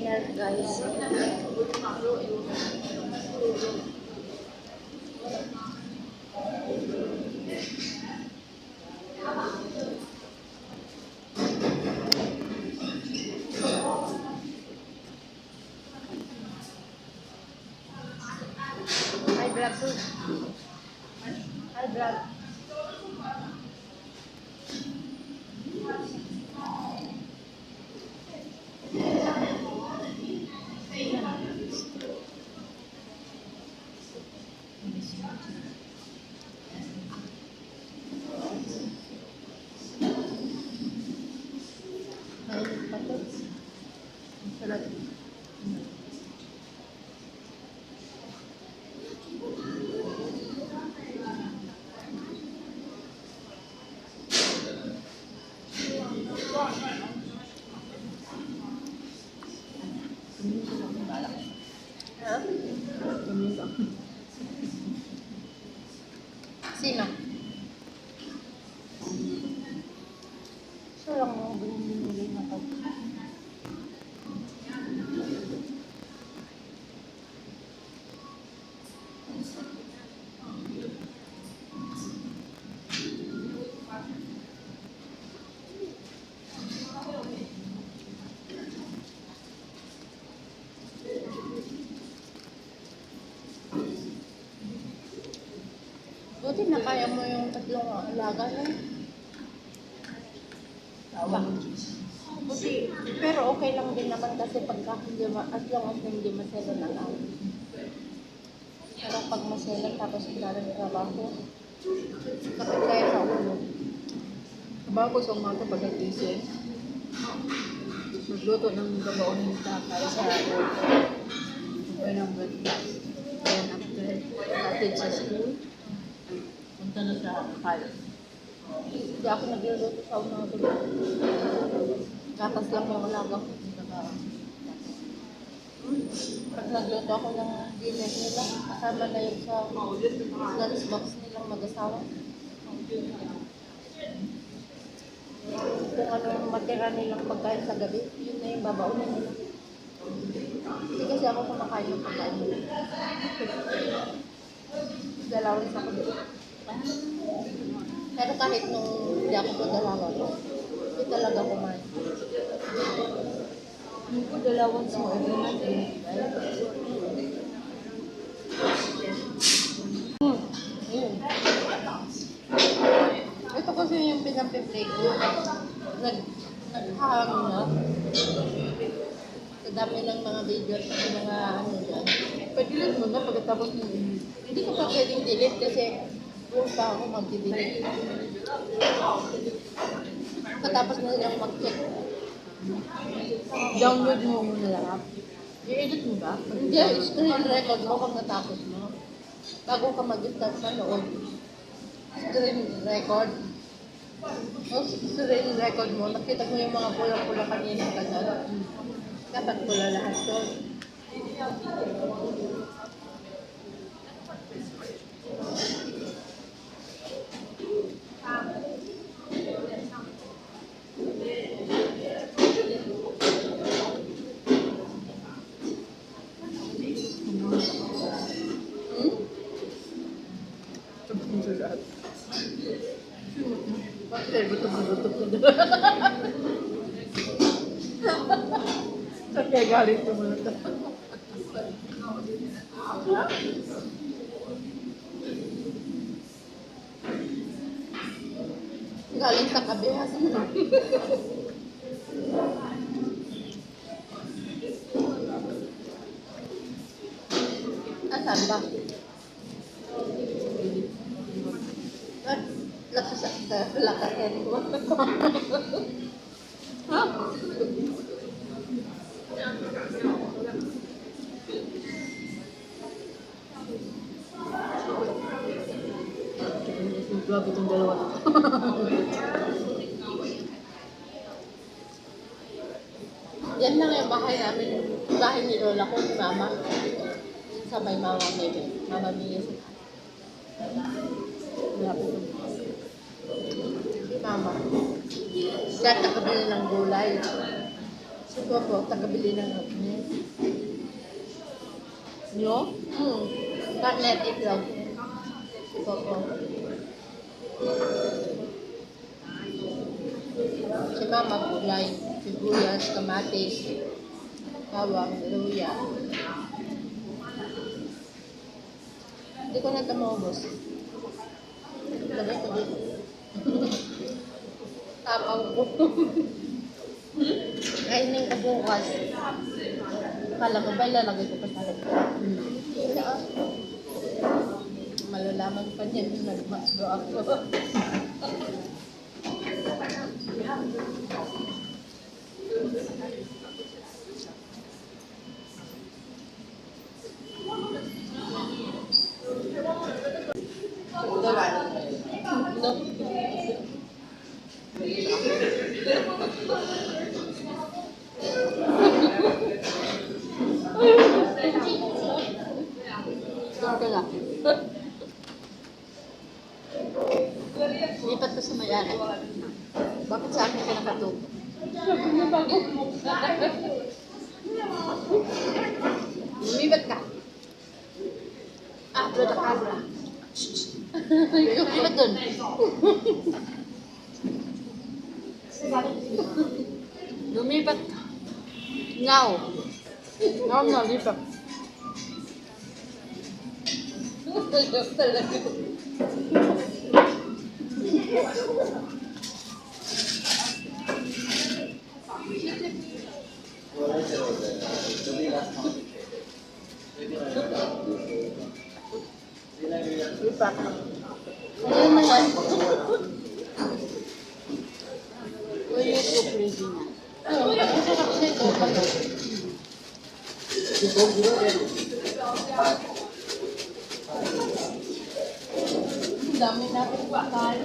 dinner, guys. Hi, vlog po. Hi, vlog. Mainit pa to. Sarap. Ha? Sino? So lang mo binili na pag. Buti na kaya mo yung tatlong alaga na. Buti, pero okay lang din naman kasi pagka hindi as long as hindi maselan ang araw. Pero pag maselan tapos kailangan ng trabaho, kapit kaya sa ulo. Bago sa umaga pagkagising, magluto ng gabaon ng tatay sa work. Magawin ng breakfast. Then after, atid sa school, punta na sa kaya. Hindi ako nagluluto sa umaga. Gatas lang yung alaga ko. Pag nagluto ako ng dinner nila, kasama na yun sa lunchbox nilang mag-asawa. Kung ano yung matira nilang pagkain sa gabi, yun na yung babaunin nila. Hindi kasi ako kumakain ng pagkain nila. Dalawin ako doon. Pero kahit nung hindi ako padalawan, hindi talaga kumain. Yung ko dalawan sa mga natin. Ayun. Ito kasi yung pinampi-play ko. Naghahang na. Sa dami ng mga video at mga ano dyan. Pag-delete mo na pagkatapos ng Hindi ko pa pwedeng delete kasi doon pa ako mag-delete. Katapos na silang mag-check. download mo muna lang. I-edit mo ba? Hindi, screen record mo kung natapos mo. Bago ka mag-start manood. Screen record. O screen record mo, nakita mo yung mga pula-pula kanina ka doon. Dapat pula lahat doon. Tapos mo sa lahat. Bakit gutom ko doon? Saan kaya galing ito mo na ito? Galing sa kabihas. Asan ba? Lakasan mo. Ha? Grabe itong dalawa na ito. Yan lang yung bahay namin. Bahay ni Lola ko, ni Mama. Sa may Mama Mimi. Mama Mimi. Grabe ito. Si Mama. Siya nakabili ng gulay. Ito po, tagabili ng hotness. Nyo? Hotnet itlog. Ito po. Si mama gulay. Sibuyas, kamatis, bawang, luya. Hindi ko na ito maubos. Lagay ko dito. Tapaw ko. Kainin ko bukas. Kala ko ba ilalagay ko pa sa lagay? Malalaman pa niya nung nagmasdo ako. Ito lang. Lipat ko sa may-ari. Bakit sa akin ka nakatuto? Sabi niya bago. Lumibat ka. Ah, bro, kabra. Lipat dun. Lumipat ka. Ngaw. Ngaw na, lipat. Talaga. Lipat. Ayun na nga. Uy, YouTube ready na. Ang sarap nito. Ang dami natin pakain.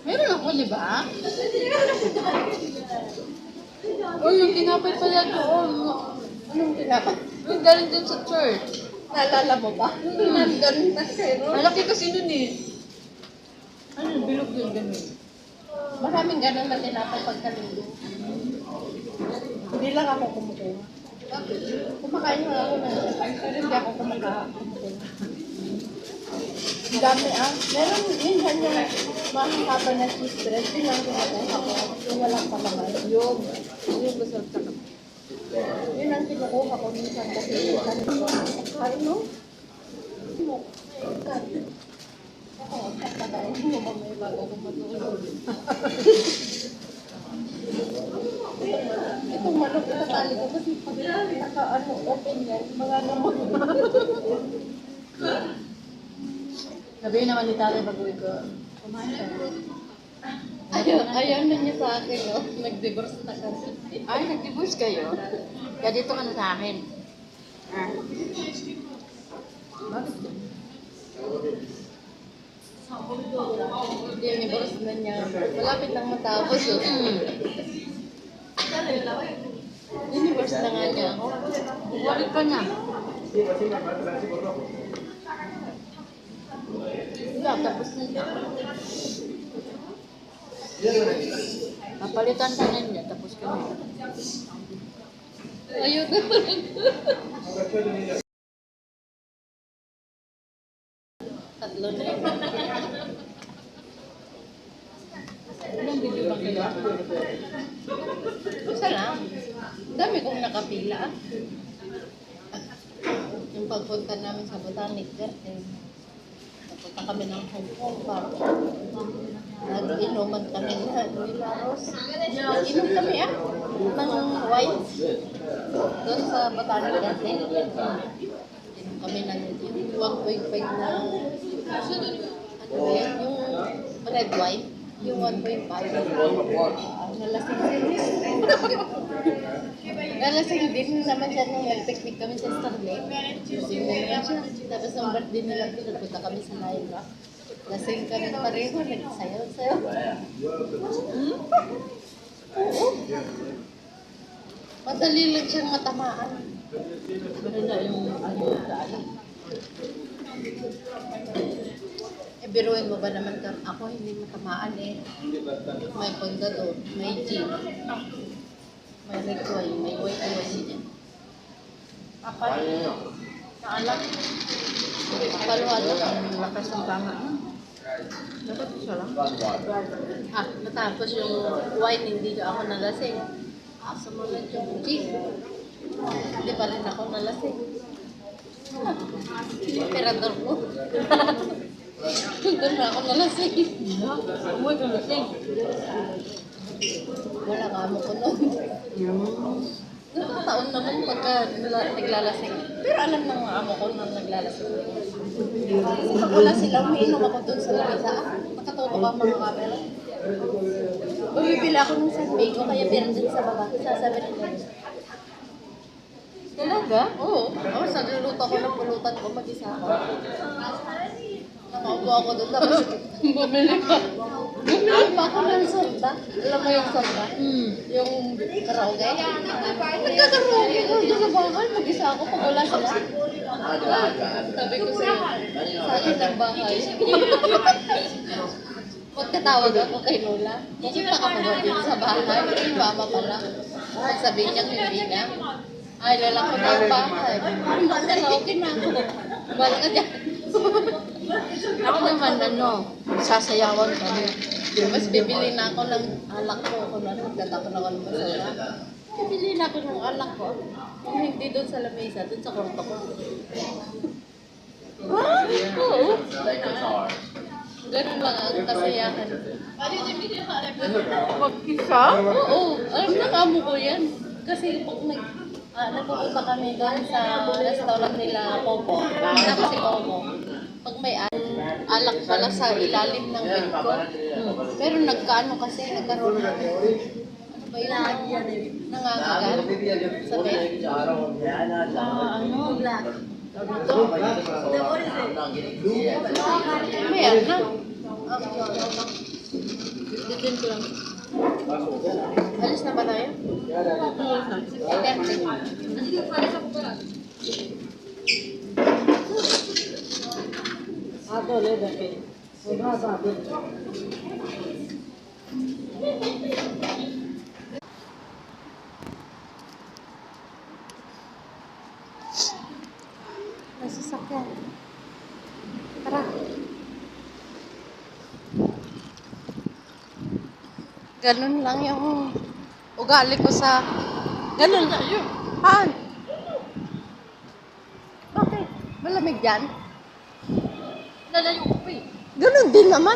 Meron ako, di ba? Uy, yung tinapay pala doon. Anong tinapay? Yung galing dun sa church. Naalala mo ba? Nandun na pero. Malaki kasi nun eh. Ano, bilog yun, ganun. Maraming ganun na tinapay pagkalilo. Hindi lang ako kumukuha. Kumakain nga ako ng pero hindi ako kumukuha. Ang dami Meron minsan yung mahihaba na cheese bread. Yun lang kinakain ako. Yung walang palaman. Yung masarap sa kapit. Yun ang kinukuha ko minsan kasi minsan kain mo. Ako, kakain mo mamaya bago ko matulog. Itong manok, itatali ko kasi pag open yan, mga naman. Sabihin naman ni tatay bago ko, kumain ka. Ayaw na niya sa akin, no? Nag-divorce na kasi. Ay, nag-divorce kayo? Kaya dito ka na sa akin. Ah. Bakit yun? Divorce na niya. Malapit nang matapos, oh. Divorce na nga niya ako. Balik ka na. Wala, tapos na siya. Papalitan ka na niya, tapos ka na. Ayaw na pala. Tatlo na yun. Ilang video ba kayo? Isa lang. Dami kong nakapila. Yung pagpunta namin sa Botanic Garden. Napunta kami ng Hong Kong Park. Nag-inuman kami na nilaros. Nag-inom kami ng wine. Doon sa Botanic Garden. Inom kami ng 1.5 na ano yan, yung red wine. Yung 1.5. Nalasing din. Nalasing din naman siya nung nag-picnic kami sa Starlight. Lasing din naman siya. Tapos ang birthday nila, nagpunta kami sa Lion Rock. Lasing kami pareho, nagsayaw-sayaw. Oo. Madali lang siyang matamaan. Maganda yung ano sa alam. Eh, biruin mo ba naman ka? Ako hindi matamaan eh. May pondador, may gin, may rekoy, may white din. Apat. Naalam. Palo-halo. Ang lakas ng tama. Dapat isa lang. Ah, natapos yung wine, hindi ako nalasing. Sumunod yung gin. Hindi pa rin ako nalasing. Emperador ko. Doon na ako nalasing. Umuwi ka lasing. Wala ka mo ko nun. Nakataon naman pagka naglalasing. Pero alam ng mga amo ko na naglalasing. Pag wala silang umiinom ako doon sa lamesa, nakatulog ako mga camera. Bumibili ako ng San Diego, kaya meron din sa baba. Sasabi nila. Talaga? Oo. Oo, sa luluto ako ng pulutan ko, mag-isa ako. Nakaupo ako doon, tapos bumili pa. Bumili pa ako ng soda. Alam mo yung soda? Yung karaoke. Nagkakaraoke ako doon sa bahay, mag-isa ako pag wala sila. Sabi ko sa'yo, sa akin ng bahay. Pagkatawag ako kay Lola, pupunta ka ba dito sa bahay? Yung mama pala. Sabihin niya hindi na. Ay, lalak ko na ang bahay. Karaoke na ako. Bala ka dyan. Ako naman, sasayawan kami. Mas bibili na ako ng alak ko. Kung ano, magtatapon ako ng masaya. Bibili na ako ng alak ko. Kung hindi doon sa lamesa, doon sa kwarto ko. Oo. Ganun lang ang kasayahan. Mag-isa? Oo. Alam na kamo ko yan. Kasi pag nagpupunta kami doon sa restaurant nila, Popo. Ako si Popo. Pag may alak pala sa ilalim ng bed ko. Pero nagkaano kasi, nagkaroon ng ano ba yun? Nangangagat sa bed. Black. Ito? Meron na. Ditin ko lang. Alis na ba tayo? Ato, leda ke. Sobra sa atin. Nasasakyan. Tara. Ganun lang yung ugali ko sa... Ganun lang yun. Han! Bakit? Malamig yan? Lalayo ko pa eh. Ganun din naman.